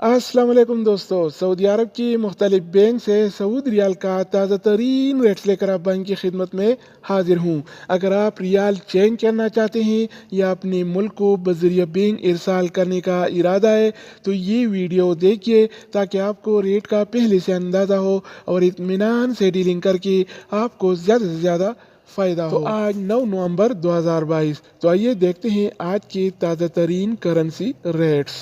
अस्सलाम वालेकुम दोस्तों। सऊदी अरब की मुख्तलिफ बैंक से सऊदी रियाल का ताज़ा तरीन रेट्स लेकर आप बैंक की खिदमत में हाजिर हूँ। अगर आप रियाल चेंज करना चाहते हैं या अपने मुल्क को बज़रिया बैंक इरसाल करने का इरादा है तो ये वीडियो देखिए ताकि आपको रेट का पहले से अंदाज़ा हो और इत्मीनान से डीलिंग करके आपको ज़्यादा से ज़्यादा फ़ायदा हो। तो आज 9 नवंबर 2022, तो आइए देखते हैं आज के ताज़ा तरीन करेंसी रेट्स।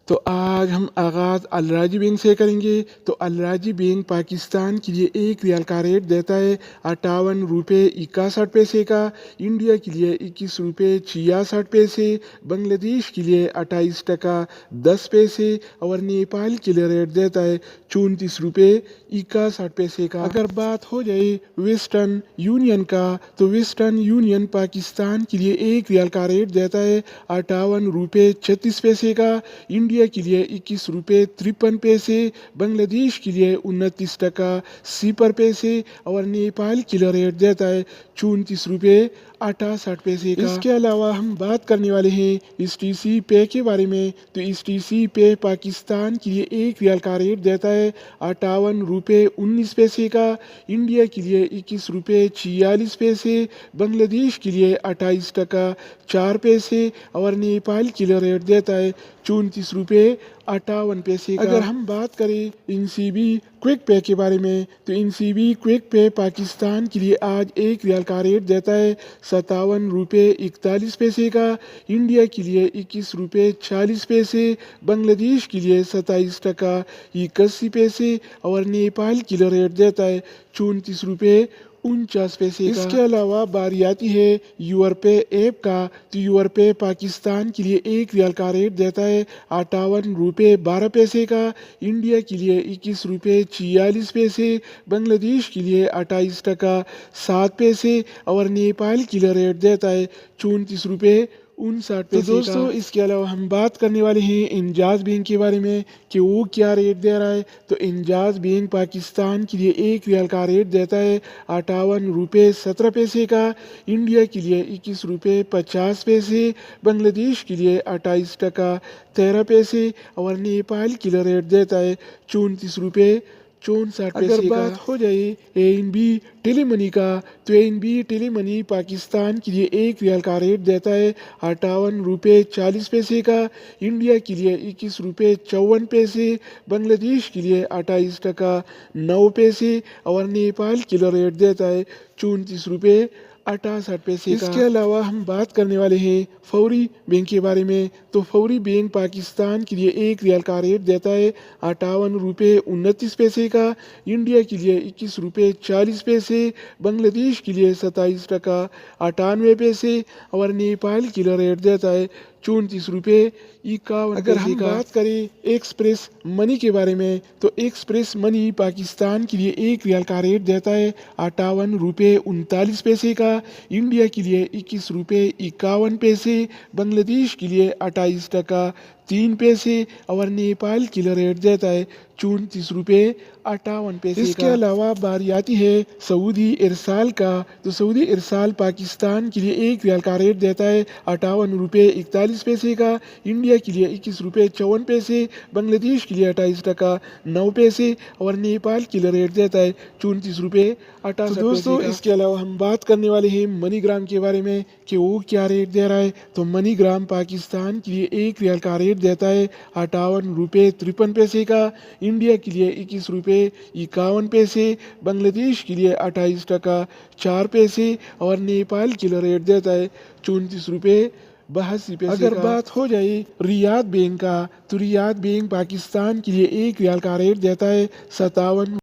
तो आज हम आगाज़ अल राजी बैंक से करेंगे। तो अल राजी बैंक पाकिस्तान के लिए एक रियाल का रेट देता है 58 रुपये 61 पैसे का, इंडिया के लिए 21 रुपये 66 पैसे, बांग्लादेश के लिए 28 टका 10 पैसे और नेपाल के लिए रेट देता है 34 रुपये 61 पैसे का। अगर बात हो जाए वेस्टर्न यूनियन का तो वेस्टर्न यूनियन पाकिस्तान के लिए एक रियाल का रेट देता है 58 रुपये 36 पैसे का, इंडिया के लिए 21 रुपये 53 पैसे, बांग्लादेश के लिए 29 टका 0 पैसे और नेपाल के लिए रेट देता है 34 रुपये 68 पैसे का। इसके अलावा हम बात करने वाले हैं STC पे के बारे में। तो STC पे पाकिस्तान के लिए एक रियाल का रेट देता है 58 रुपये 19 पैसे का, इंडिया के लिए 21 रुपये 46 पैसे, बांग्लादेश के लिए 28 टका 4 पैसे और नेपाल के लिए रेट देता है 34 रुपये 58 पैसे का। अगर हम बात करें NCB क्विक पे के बारे में तो NCB क्विक पे पाकिस्तान के लिए आज एक रियाल का रेट देता है 57 रुपये 41 पैसे का, इंडिया के लिए 21 रुपये 40 पैसे, बांग्लादेश के लिए 27 टका 81 पैसे और नेपाल के लिए रेट देता है 34 रुपये 49 पैसे का। इसके अलावा बारी आती है यूरपे ऐप का। तो यूरपे पाकिस्तान के लिए एक रियाल का रेट देता है 58 रुपये 12 पैसे का, इंडिया के लिए 21 रुपये 46 पैसे, बांग्लादेश के लिए 28 टका 7 पैसे और नेपाल के लिए रेट देता है 34 रुपये 59 पैसे। तो दोस्तों इसके अलावा हम बात करने वाले हैं इंजाज बैंक के बारे में कि वो क्या रेट दे रहा है। तो इंजाज बैंक पाकिस्तान के लिए एक रियाल का रेट देता है 58 रुपये 17 पैसे का, इंडिया के लिए 21 रुपये 50 पैसे, बांग्लादेश के लिए 28 टका 13 पैसे और नेपाल के लिए रेट देता है 34 रुपये 64 पैसे। अगर बात हो जाए ANB टेलीमनी का तो ANB टेलीमनी पाकिस्तान के लिए एक रियाल का रेट देता है 58 रुपये 40 पैसे का, इंडिया के लिए 21 रुपये 54 पैसे, बांग्लादेश के लिए 28 टका 9 पैसे और नेपाल के लिए रेट देता है 34 रुपये 68 पैसे का। इसके अलावा हम बात करने वाले हैं फौरी बैंक के बारे में। तो फौरी बैंक पाकिस्तान के लिए एक रियाल का रेट देता है 58 रुपये 29 पैसे का, इंडिया के लिए 21 रुपये 40 पैसे, बांग्लादेश के लिए 27 टका 98 पैसे और नेपाल के लिए रेट देता है 34 रुपये 51 पैसे का। अगर हम बात करें एक्सप्रेस मनी के बारे में तो एक्सप्रेस मनी पाकिस्तान के लिए एक रियाल का रेट देता है 58 रुपये 39 पैसे का, इंडिया के लिए 21 रुपये 51 पैसे, बांग्लादेश के लिए 28 टका 3 पैसे और नेपाल के लिए रेट देता है 34 रुपये 58 पैसे। इसके अलावा बारी आती है सऊदी इरसाल का। तो सऊदी इरसाल पाकिस्तान के लिए एक रियाल का रेट देता है 58 रुपये 41 पैसे का, इंडिया के लिए 21 रुपये 54 पैसे, बांग्लादेश के लिए 28 टका 9 पैसे और नेपाल के लिए रेट देता है 34 रुपये 68 पैसे। दोस्तों इसके अलावा हम बात करने वाले हैं मनीग्राम के बारे में कि वो क्या रेट दे रहा है। तो मनीग्राम पाकिस्तान के लिए एक रियाल का रेट देता है 58 रुपये 53 पैसे का, इंडिया के लिए 21 रुपये 51 पैसे, बांग्लादेश के लिए 28 टका 4 पैसे और नेपाल के लिए रेट देता है 34 रुपये 82 पैसे। अगर बात हो जाए रियाद बैंक का तो रियाद बैंक पाकिस्तान के लिए एक रियाल का रेट देता है 57